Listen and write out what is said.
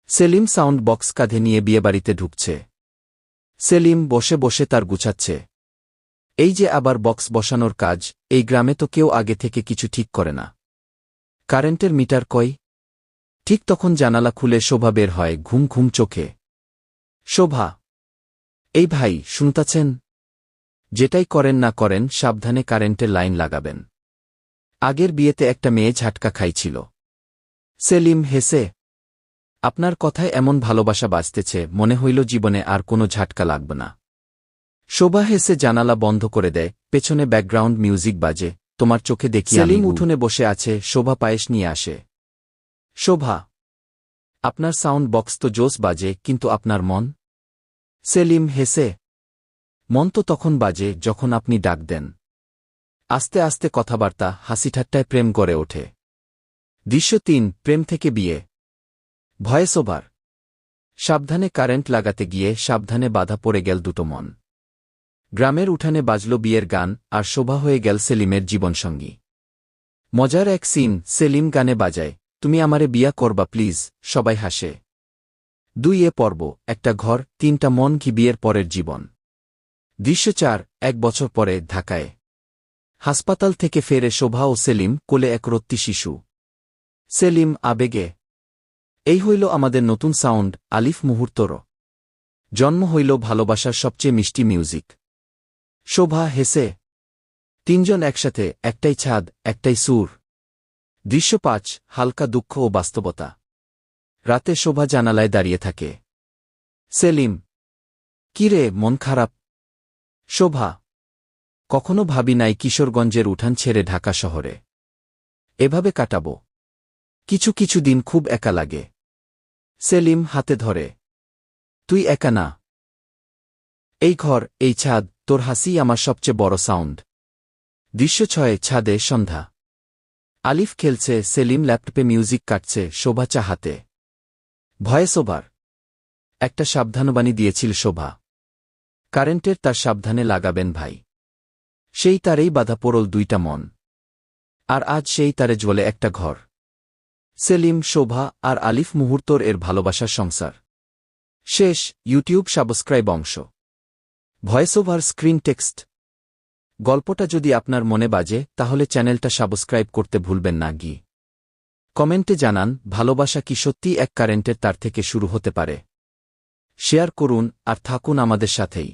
Selim sound box কাঁধে নিয়ে বিয়েবাড়িতে ঢুকছে। সেলিম বসে বসে তার গুছাচ্ছে। এই যে আবার বক্স বসানোর কাজ, এই গ্রামে তো কেউ আগে থেকে কিছু ঠিক করে না। কারেন্টের মিটার কই? ঠিক তখন জানালা খুলে শোভা বের হয় ঘুম ঘুম চোখে। শোভা, এই ভাই শুনতাছেন? যেটাই করেন না করেন সাবধানে কারেন্টের লাইন লাগাবেন। আগের বিয়েতে একটা মেয়ে ঝাটকা খাইছিল। সেলিম হেসে, আপনার কথায় এমন ভালোবাসা বাজতেছে মনে হইল জীবনে আর কোনো ঝাটকা লাগবে না। শোভা হেসে জানালা বন্ধ করে দেয়, পেছনে ব্যাকগ্রাউন্ড মিউজিক বাজে, তোমার চোখে দেখি। সেলিম উঠোনে বসে আছে, শোভা পায়েস নিয়ে আসে। শোভা, আপনার সাউন্ড বক্স তো জোস বাজে, কিন্তু আপনার মন? সেলিম হেসে, মন তো তখন বাজে যখন আপনি ডাক দেন। আস্তে আস্তে কথাবার্তা, হাসিঠাট্টায় প্রেম গড়ে ওঠে। দৃশ্য ৩, প্রেম থেকে বিয়ে। Voice over. সাবধানে কারেন্ট লাগাতে গিয়ে সাবধানে বাধা পড়ে গেল দুটো মন। গ্রামের উঠানে বাজল বিয়ের গান, আর শোভা হয়ে গেল সেলিমের জীবনসঙ্গী। মজার এক সিন, সেলিম গানে বাজায়, তুমি আমারে বিয়া করবা প্লিজ, সবাই হাসে। ২ পর্ব, একটা ঘর, ৩টা মন কি বিয়ের পরের জীবন। দৃশ্য ৪, ১ বছর পরে ঢাকায়। হাসপাতাল থেকে ফেরে শোভা ও সেলিম, কোলে এক রত্তি শিশু। সেলিম আবেগে, এই হইল আমাদের নতুন সাউন্ড, আলিফ মুহূর্তর। জন্ম হইল ভালোবাসার সবচেয়ে মিষ্টি মিউজিক। শোভা হেসে, ৩ জন একসাথে, একটাই ছাদ, একটাই সুর। দৃশ্য ৫, হালকা দুঃখ ও বাস্তবতা। রাতে শোভা জানালায় দাঁড়িয়ে থাকে। সেলিম, কি রে, মন খারাপ? শোভা, কখনো ভাবি নাই কিশোরগঞ্জের উঠান ছেড়ে ঢাকা শহরে এভাবে কাটাবো। কিছু কিছু দিন খুব একা লাগে। সেলিম হাতে ধরে, তুই একা না। এই ঘর, এই ছাদ, তোর হাসি আমার সবচেয়ে বড় সাউন্ড। দৃশ্য ৬, ছাদে সন্ধ্যা। আলিফ খেলছে, সেলিম ল্যাপটপে মিউজিক কাটছে, শোভা চা হাতে। Voice over. একটা সাবধানবাণী দিয়েছিল শোভা, কারেন্টের তার সাবধানে লাগাবেন ভাই। সেই তারেই বাধা পড়ল ২টা মন। আর আজ সেই তারে জ্বলে একটা ঘর। সেলিম, শোভা আর আলিফ মুহূর্তর এর ভালোবাসার সংসার। শেষ। ইউটিউব সাবস্ক্রাইব অংশ। Voice over, screen text. গল্পটা যদি আপনার মনে বাজে তাহলে চ্যানেলটা সাবস্ক্রাইব করতে ভুলবেন না। কমেন্টে জানান, ভালোবাসা কি সত্যিই এক কারেন্টের তার থেকে শুরু হতে পারে? শেয়ার করুন আর থাকুন আমাদের সাথেই।